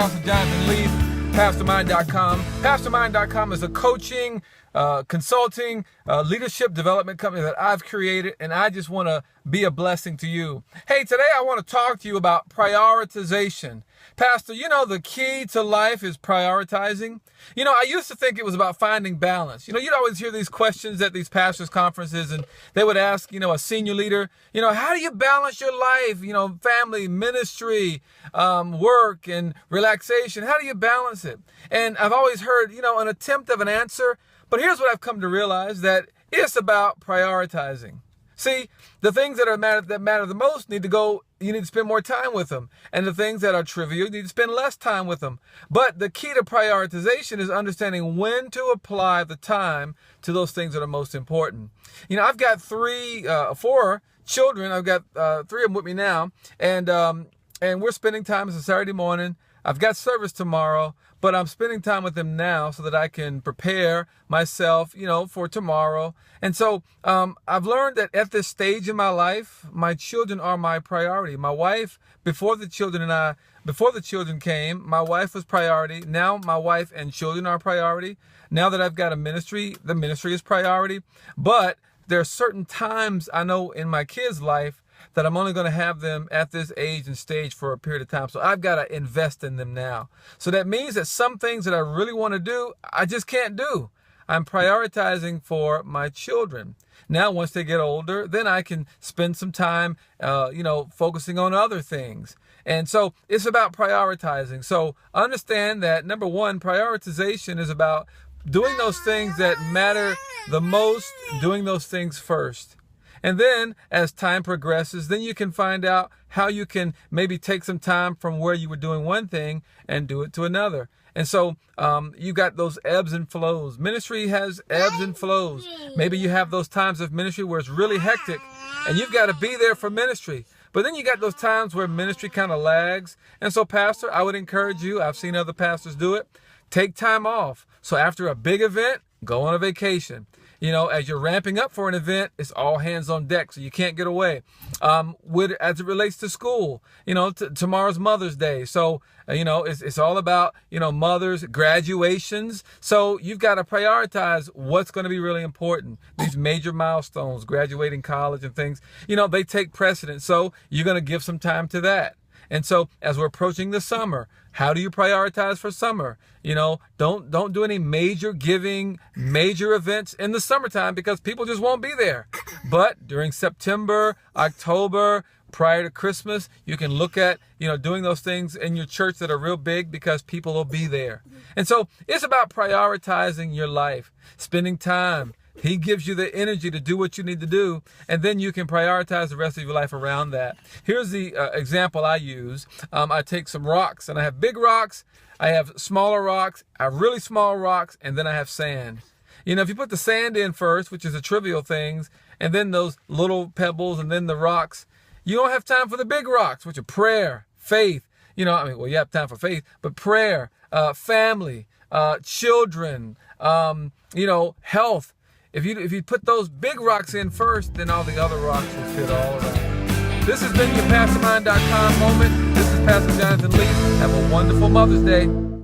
Pastor Jonathan Leaf, PastorMind.com. PastorMind.com is a coaching, consulting, leadership development company that I've created, and I just want to be a blessing to you. Hey, today I want to talk to you about prioritization. Pastor, the key to life is prioritizing. I used to think it was about finding balance. You'd always hear these questions at these pastors' conferences, and they would ask, a senior leader, how do you balance your life, family, ministry, work, and relaxation? How do you balance it? And I've always heard, an attempt of an answer, but here's what I've come to realize, that it's about prioritizing. See, the things that matter the most you need to spend more time with them. And the things that are trivial, you need to spend less time with them. But the key to prioritization is understanding when to apply the time to those things that are most important. I've got four children. I've got three of them with me now. And we're spending time. It's a Saturday morning. I've got service tomorrow, but I'm spending time with them now so that I can prepare myself, for tomorrow. And so I've learned that at this stage in my life, my children are my priority. My wife, before the children came, my wife was priority. Now my wife and children are priority. Now that I've got a ministry, the ministry is priority. But there are certain times I know in my kids' life that I'm only going to have them at this age and stage for a period of time. So I've got to invest in them now. So that means that some things that I really want to do, I just can't do. I'm prioritizing for my children. Now, once they get older, then I can spend some time, focusing on other things. And so it's about prioritizing. So understand that, number one, prioritization is about doing those things that matter the most, doing those things first. And then as time progresses, then you can find out how you can maybe take some time from where you were doing one thing and do it to another. And so you got those ebbs and flows. Ministry has ebbs and flows. Maybe you have those times of ministry where it's really hectic and you've got to be there for ministry. But then you got those times where ministry kind of lags. And so, Pastor, I would encourage you, I've seen other pastors do it, take time off. So after a big event, go on a vacation. As you're ramping up for an event, it's all hands on deck, so you can't get away. As it relates to school, tomorrow's Mother's Day. So, it's all about, mothers, graduations. So you've got to prioritize what's going to be really important. These major milestones, graduating college and things, they take precedence. So you're going to give some time to that. And so as we're approaching the summer, how do you prioritize for summer? Don't do any major giving, major events in the summertime because people just won't be there. But during September, October, prior to Christmas, you can look at, doing those things in your church that are real big because people will be there. And so it's about prioritizing your life, spending time. He gives you the energy to do what you need to do, and then you can prioritize the rest of your life around that. Here's the example I use. I take some rocks, and I have big rocks, I have smaller rocks, I have really small rocks, and then I have sand. If you put the sand in first, which is the trivial things, and then those little pebbles, and then the rocks, you don't have time for the big rocks, which are prayer, faith. You have time for faith, but prayer, family, children, health. If you put those big rocks in first, then all the other rocks will fit all around. This has been your PastorMind.com moment. This is Pastor Jonathan Leaf. Have a wonderful Mother's Day.